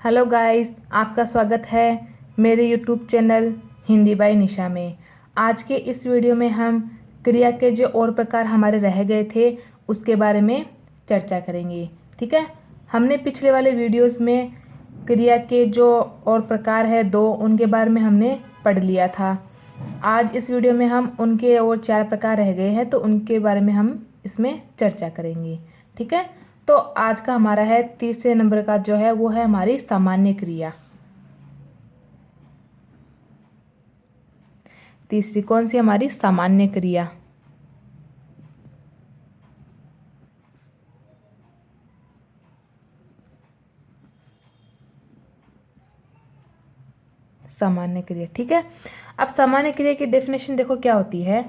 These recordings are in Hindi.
हेलो गाइस, आपका स्वागत है मेरे यूट्यूब चैनल हिंदी बाय निशा में। आज के इस वीडियो में हम क्रिया के जो और प्रकार हमारे रह गए थे उसके बारे में चर्चा करेंगे। ठीक है, हमने पिछले वाले वीडियोस में क्रिया के जो और प्रकार है दो, उनके बारे में हमने पढ़ लिया था। आज इस वीडियो में हम उनके और 4 प्रकार रह गए हैं तो उनके बारे में हम इसमें चर्चा करेंगे। ठीक है, तो आज का हमारा है तीसरे नंबर का जो है वो है हमारी सामान्य क्रिया। तीसरी कौन सी हमारी सामान्य क्रिया? सामान्य क्रिया। ठीक है, अब सामान्य क्रिया की डेफिनेशन देखो क्या होती है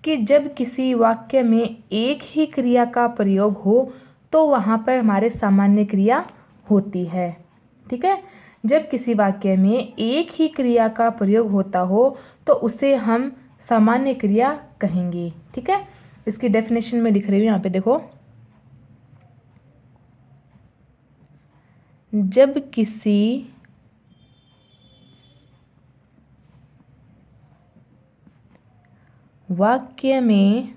कि जब किसी वाक्य में एक ही क्रिया का प्रयोग हो तो वहाँ पर हमारे सामान्य क्रिया होती है। ठीक है, जब किसी वाक्य में एक ही क्रिया का प्रयोग होता हो तो उसे हम सामान्य क्रिया कहेंगे। ठीक है, इसकी डेफिनेशन में लिख रही हूँ यहाँ पे देखो। जब किसी वाक्य में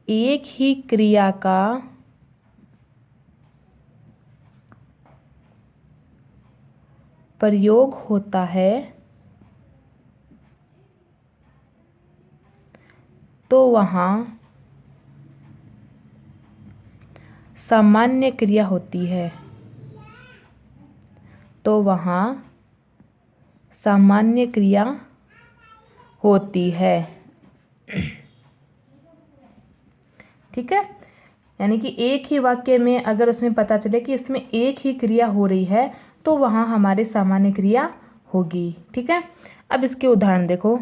एक ही क्रिया का प्रयोग होता है तो वहाँ सामान्य क्रिया होती है। तो वहाँ सामान्य क्रिया होती है। ठीक है, यानी कि एक ही वाक्य में अगर उसमें पता चले कि इसमें एक ही क्रिया हो रही है तो वहाँ हमारी सामान्य क्रिया होगी। ठीक है, अब इसके उदाहरण देखो।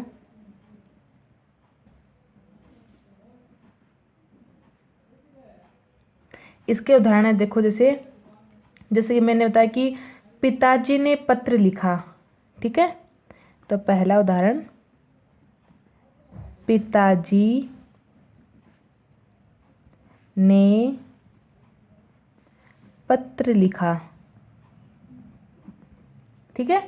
इसके उदाहरण है देखो, जैसे कि मैंने बताया कि पिताजी ने पत्र लिखा। ठीक है, तो पहला उदाहरण, पिताजी ने पत्र लिखा। ठीक है,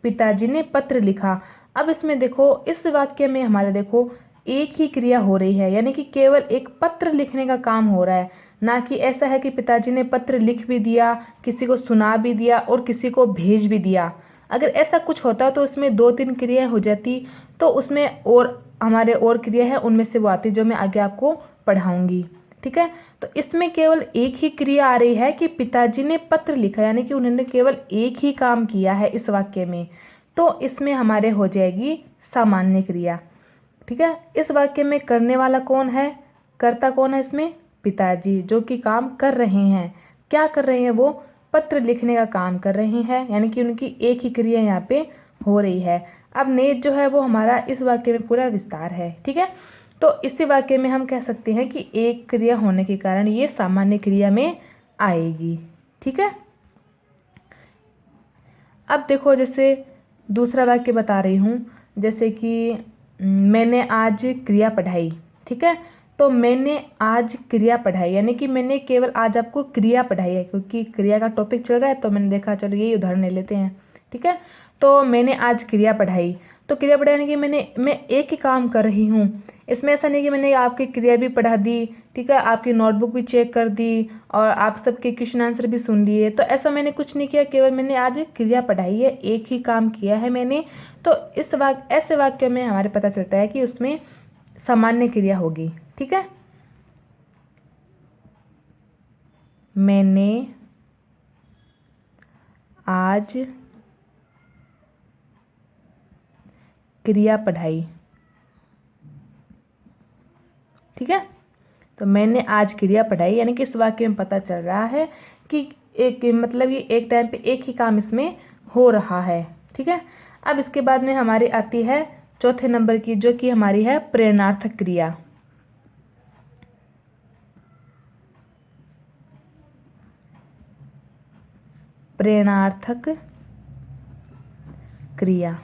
पिताजी ने पत्र लिखा। अब इसमें देखो, इस वाक्य में हमारे देखो एक ही क्रिया हो रही है, यानी कि केवल एक पत्र लिखने का काम हो रहा है, ना कि ऐसा है कि पिताजी ने पत्र लिख भी दिया, किसी को सुना भी दिया और किसी को भेज भी दिया। अगर ऐसा कुछ होता तो उसमें 2-3 क्रियाएं हो जाती, तो उसमें और हमारे और क्रिया है उनमें से वो आती जो मैं आगे आपको पढ़ाऊंगी। ठीक है, तो इसमें केवल एक ही क्रिया आ रही है कि पिताजी ने पत्र लिखा, यानी कि उन्होंने केवल एक ही काम किया है इस वाक्य में, तो इसमें हमारे हो जाएगी सामान्य क्रिया। ठीक है, इस वाक्य में करने वाला कौन है, कर्ता कौन है इसमें? पिताजी, जो कि काम कर रहे हैं। क्या कर रहे हैं वो? पत्र लिखने का काम कर रहे हैं, यानी कि उनकी एक ही क्रिया यहाँ पे हो रही है। अब नेत जो है वो हमारा इस वाक्य में पूरा विस्तार है। ठीक है, तो इसी वाक्य में हम कह सकते हैं कि एक क्रिया होने के कारण ये सामान्य क्रिया में आएगी। ठीक है, अब देखो जैसे दूसरा वाक्य बता रही हूँ, जैसे कि मैंने आज क्रिया पढ़ाई। ठीक है, तो मैंने आज क्रिया पढ़ाई, यानी कि मैंने केवल आज आपको क्रिया पढ़ाई है, क्योंकि क्रिया का टॉपिक चल रहा है तो मैंने देखा चलो यही उदाहरण ले लेते हैं। ठीक है, तो मैंने आज क्रिया पढ़ाई, तो क्रिया पढ़ाई यानी कि मैं एक ही काम कर रही हूँ। इसमें ऐसा नहीं कि मैंने आपकी क्रिया भी पढ़ा दी, ठीक है, आपकी नोटबुक भी चेक कर दी और आप सबके क्वेश्चन आंसर भी सुन लिए, तो ऐसा मैंने कुछ नहीं किया, केवल मैंने आज क्रिया पढ़ाई है, एक ही काम किया है मैंने। तो इस ऐसे वाक्य में हमारे पता चलता है कि उसमें सामान्य क्रिया होगी। ठीक है, मैंने आज क्रिया पढ़ाई। ठीक है, तो मैंने आज क्रिया पढ़ाई, यानी कि इस वाक्य में पता चल रहा है कि एक मतलब ये एक टाइम पे एक ही काम इसमें हो रहा है। ठीक है, अब इसके बाद में हमारी आती है चौथे नंबर की, जो कि हमारी है प्रेरणार्थक क्रिया। प्रेरणार्थक क्रिया।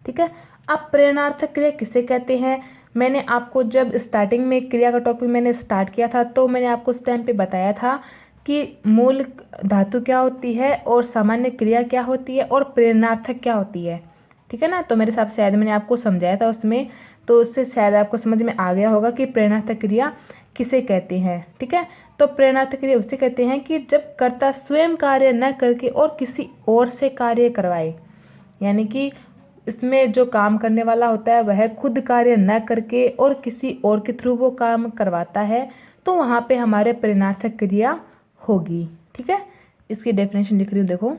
ठीक है, अब प्रेरणार्थक क्रिया किसे कहते हैं? मैंने आपको जब स्टार्टिंग में क्रिया का टॉपिक मैंने स्टार्ट किया था तो मैंने आपको उस टाइम पे बताया था कि मूल धातु क्या होती है और सामान्य क्रिया क्या होती है और प्रेरणार्थक क्या होती है। ठीक है ना, तो मेरे हिसाब से शायद मैंने आपको समझाया था उसमें, तो उससे शायद आपको समझ में आ गया होगा कि प्रेरणार्थक क्रिया किसे कहते हैं। ठीक है, तो प्रेरणार्थक क्रिया उसे कहते हैं कि जब कर्ता स्वयं कार्य न करके और किसी और से कार्य करवाए, यानी कि इसमें जो काम करने वाला होता है वह खुद कार्य न करके और किसी और के थ्रू वो काम करवाता है, तो वहाँ पे हमारे प्रेरणार्थक क्रिया होगी। ठीक है, इसकी डेफिनेशन लिख रही हूँ, देखो।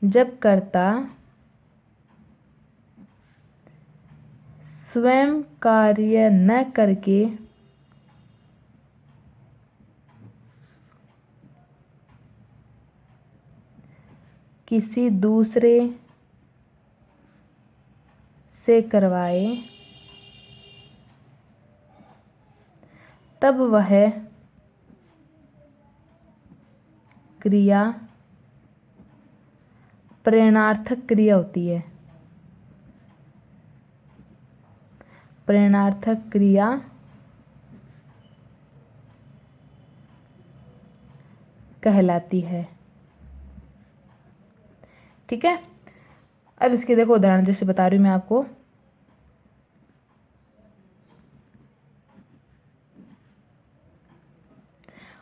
जब कर्ता स्वयं कार्य न करके किसी दूसरे से करवाए, तब वह क्रिया प्रेरणार्थक क्रिया होती है। प्रेरणार्थक क्रिया कहलाती है। ठीक है, अब इसके देखो उदाहरण जैसे बता रही हूँ मैं आपको।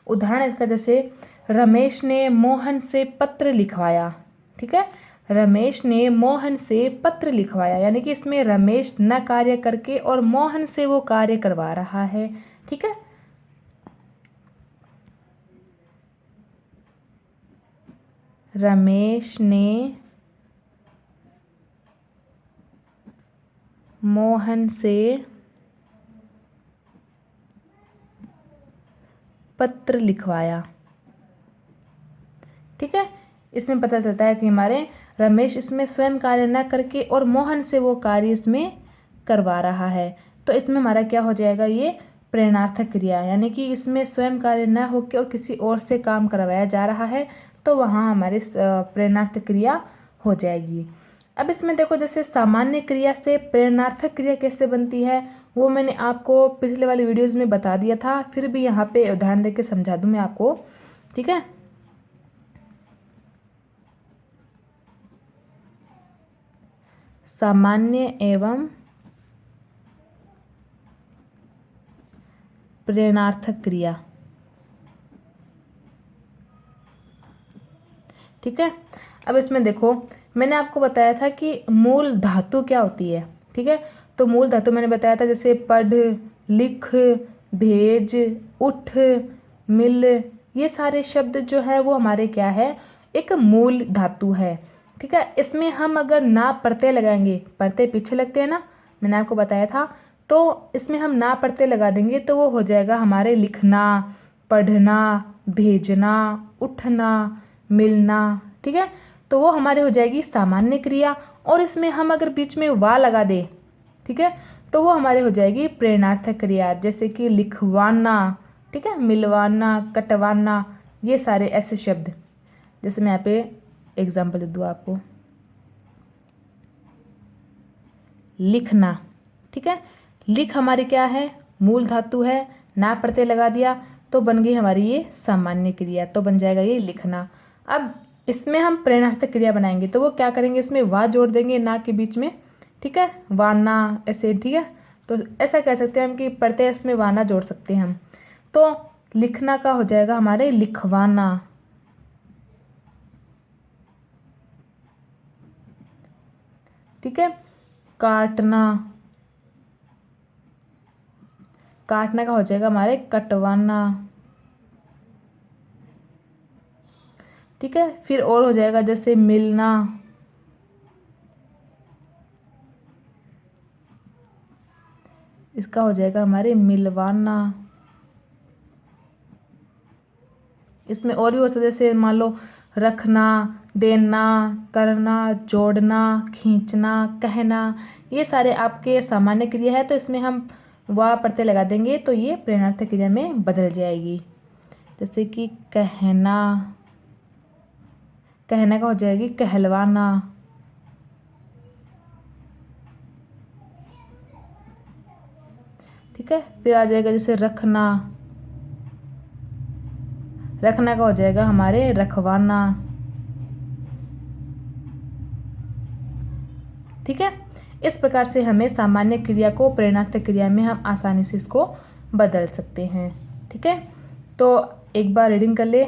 उदाहरण इसका जैसे रमेश ने मोहन से पत्र लिखवाया। ठीक है, रमेश ने मोहन से पत्र लिखवाया, यानी कि इसमें रमेश न कार्य करके और मोहन से वो कार्य करवा रहा है। ठीक है, रमेश ने मोहन से पत्र लिखवाया। ठीक है, इसमें पता चलता है कि हमारे रमेश इसमें स्वयं कार्य न करके और मोहन से वो कार्य इसमें करवा रहा है, तो इसमें हमारा क्या हो जाएगा, ये प्रेरणार्थक क्रिया, यानी कि इसमें स्वयं कार्य न होकर और किसी और से काम करवाया जा रहा है, तो वहाँ हमारी प्रेरणार्थक क्रिया हो जाएगी। अब इसमें देखो जैसे सामान्य क्रिया से प्रेरणार्थक क्रिया कैसे बनती है वो मैंने आपको पिछले वाले वीडियोज़ में बता दिया था, फिर भी यहाँ पे उदाहरण देके समझा दूँ मैं आपको। ठीक है, सामान्य एवं प्रेरणार्थक क्रिया। ठीक है, अब इसमें देखो मैंने आपको बताया था कि मूल धातु क्या होती है। ठीक है, तो मूल धातु मैंने बताया था जैसे पढ़, लिख, भेज, उठ, मिल, ये सारे शब्द जो है वो हमारे क्या है, एक मूल धातु है। ठीक है, इसमें हम अगर ना प्रत्यय लगाएंगे, प्रत्यय पीछे लगते हैं ना, मैंने आपको बताया था, तो इसमें हम ना प्रत्यय लगा देंगे तो वो हो जाएगा हमारे लिखना, पढ़ना, भेजना, उठना, मिलना। ठीक है, तो वो हमारे हो जाएगी सामान्य क्रिया, और इसमें हम अगर बीच में वा लगा दे, ठीक है, तो वो हमारे हो जाएगी प्रेरणार्थक क्रिया, जैसे कि लिखवाना, ठीक है, मिलवाना, कटवाना, ये सारे ऐसे शब्द। जैसे मैं यहाँ पे एग्जाम्पल दे दूँ आपको, लिखना। ठीक है, लिख हमारी क्या है, मूल धातु है, ना प्रत्यय लगा दिया तो बन गई हमारी ये सामान्य क्रिया, तो बन जाएगा ये लिखना। अब इसमें हम प्रेरणार्थक क्रिया बनाएंगे तो वो क्या करेंगे, इसमें वा जोड़ देंगे ना के बीच में। ठीक है, वाना ऐसे। ठीक है, तो ऐसा कह सकते हैं हम कि प्रत्यय इसमें वाना जोड़ सकते हैं हम, तो लिखना का हो जाएगा हमारे लिखवाना। ठीक है, काटना, काटना का हो जाएगा हमारे कटवाना। ठीक है, फिर और हो जाएगा जैसे मिलना, इसका हो जाएगा हमारे मिलवाना। इसमें और भी हो सकता है जैसे मान लो रखना, देना, करना, जोड़ना, खींचना, कहना, ये सारे आपके सामान्य क्रिया है, तो इसमें हम वा प्रत्यय लगा देंगे तो ये प्रेरणार्थक क्रिया में बदल जाएगी। जैसे कि कहना, कहना का हो जाएगी कहलवाना। ठीक है। फिर आ जाएगा जैसे रखना, रखना का हो जाएगा हमारे रखवाना, ठीक है। इस प्रकार से हमें सामान्य क्रिया को प्रेरणार्थक क्रिया में हम आसानी से इसको बदल सकते हैं, ठीक है। तो एक बार रीडिंग कर ले।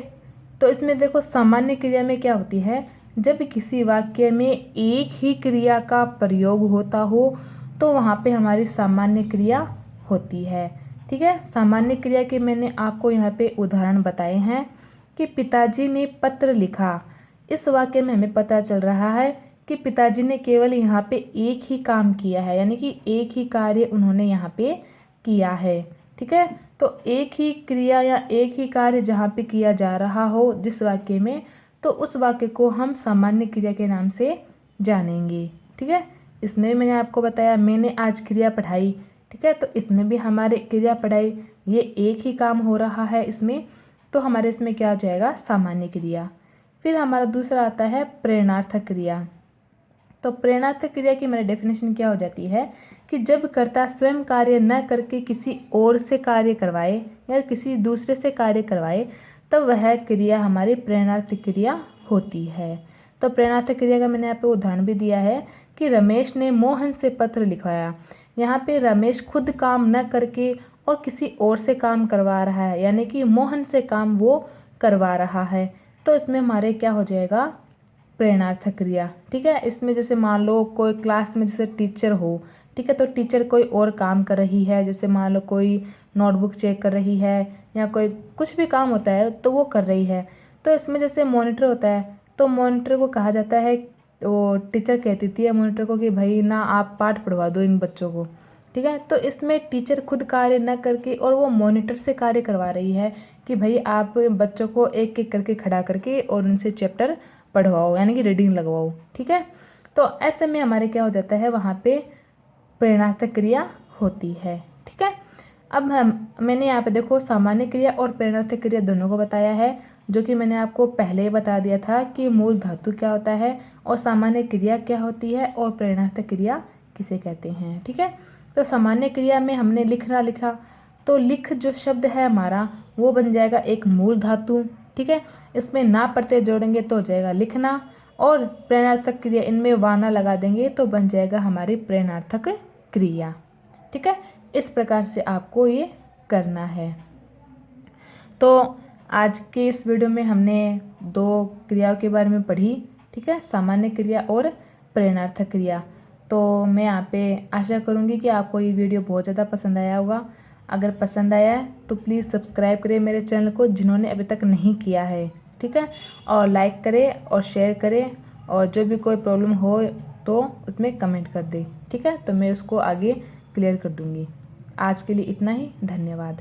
तो इसमें देखो सामान्य क्रिया में क्या होती है, जब किसी वाक्य में एक ही क्रिया का प्रयोग होता हो तो वहाँ पे हमारी सामान्य क्रिया होती है, ठीक है। सामान्य क्रिया के मैंने आपको यहाँ पे उदाहरण बताए हैं कि पिताजी ने पत्र लिखा। इस वाक्य में हमें पता चल रहा है कि पिताजी ने केवल यहाँ पे एक ही काम किया है, यानी कि एक ही कार्य उन्होंने यहाँ पे किया है, ठीक है। तो एक ही क्रिया या एक ही कार्य जहाँ पे किया जा रहा हो जिस वाक्य में, तो उस वाक्य को हम सामान्य क्रिया के नाम से जानेंगे, ठीक है। इसमें मैंने आपको बताया मैंने आज क्रिया पढ़ाई, ठीक है। तो इसमें भी हमारे क्रिया पढ़ाई ये एक ही काम हो रहा है इसमें, तो हमारे इसमें क्या आ जाएगा सामान्य क्रिया। फिर हमारा दूसरा आता है प्रेरणार्थक क्रिया। तो प्रेरणार्थक क्रिया की मेरी डेफिनेशन क्या हो जाती है कि जब कर्ता स्वयं कार्य न करके किसी और से कार्य करवाए या किसी दूसरे से कार्य करवाए तब वह क्रिया हमारी प्रेरणार्थक क्रिया होती है। तो प्रेरणार्थक क्रिया का मैंने यहाँ पे उदाहरण भी दिया है कि रमेश ने मोहन से पत्र लिखवाया। यहाँ पे रमेश खुद काम न करके और किसी और से काम करवा रहा है, यानी कि मोहन से काम वो करवा रहा है। तो इसमें हमारे क्या हो जाएगा प्रेरणार्थक क्रिया, ठीक है। इसमें जैसे मान लो कोई क्लास में जैसे टीचर हो, ठीक है। तो टीचर कोई और काम कर रही है, जैसे मान लो कोई नोटबुक चेक कर रही है या कोई कुछ भी काम होता है तो वो कर रही है। तो इसमें जैसे मॉनिटर होता है, तो मॉनिटर को कहा जाता है, वो टीचर कहती थी मॉनिटर को कि भाई ना आप पाठ पढ़वा दो इन बच्चों को, ठीक है। तो इसमें टीचर खुद कार्य न करके और वो मॉनिटर से कार्य करवा रही है कि भाई आप बच्चों को एक एक करके खड़ा करके और उनसे चैप्टर पढ़वाओ, यानी कि रीडिंग लगवाओ, ठीक है। तो ऐसे में हमारे क्या हो जाता है वहाँ पे प्रेरणार्थक क्रिया होती है, ठीक है। अब मैंने यहाँ पे देखो सामान्य क्रिया और प्रेरणार्थक क्रिया दोनों को बताया है, जो कि मैंने आपको पहले ही बता दिया था कि मूल धातु क्या होता है और सामान्य क्रिया क्या होती है और प्रेरणार्थक क्रिया किसे कहते हैं, ठीक है। तो सामान्य क्रिया में हमने लिखना लिखा, तो लिख जो शब्द है हमारा वो बन जाएगा एक मूल धातु, ठीक है। इसमें ना प्रत्यय जोड़ेंगे तो हो जाएगा लिखना, और प्रेरणार्थक क्रिया इनमें वाना लगा देंगे तो बन जाएगा हमारी प्रेरणार्थक क्रिया, ठीक है। इस प्रकार से आपको ये करना है। तो आज के इस वीडियो में हमने दो क्रियाओं के बारे में पढ़ी, ठीक है, सामान्य क्रिया और प्रेरणार्थक क्रिया। तो मैं यहाँ पे आशा करूँगी कि आपको ये वीडियो बहुत ज़्यादा पसंद आया होगा। अगर पसंद आया है तो प्लीज़ सब्सक्राइब करें मेरे चैनल को जिन्होंने अभी तक नहीं किया है, ठीक है। और लाइक करें और शेयर करें, और जो भी कोई प्रॉब्लम हो तो उसमें कमेंट कर दें, ठीक है। तो मैं उसको आगे क्लियर कर दूँगी। आज के लिए इतना ही, धन्यवाद।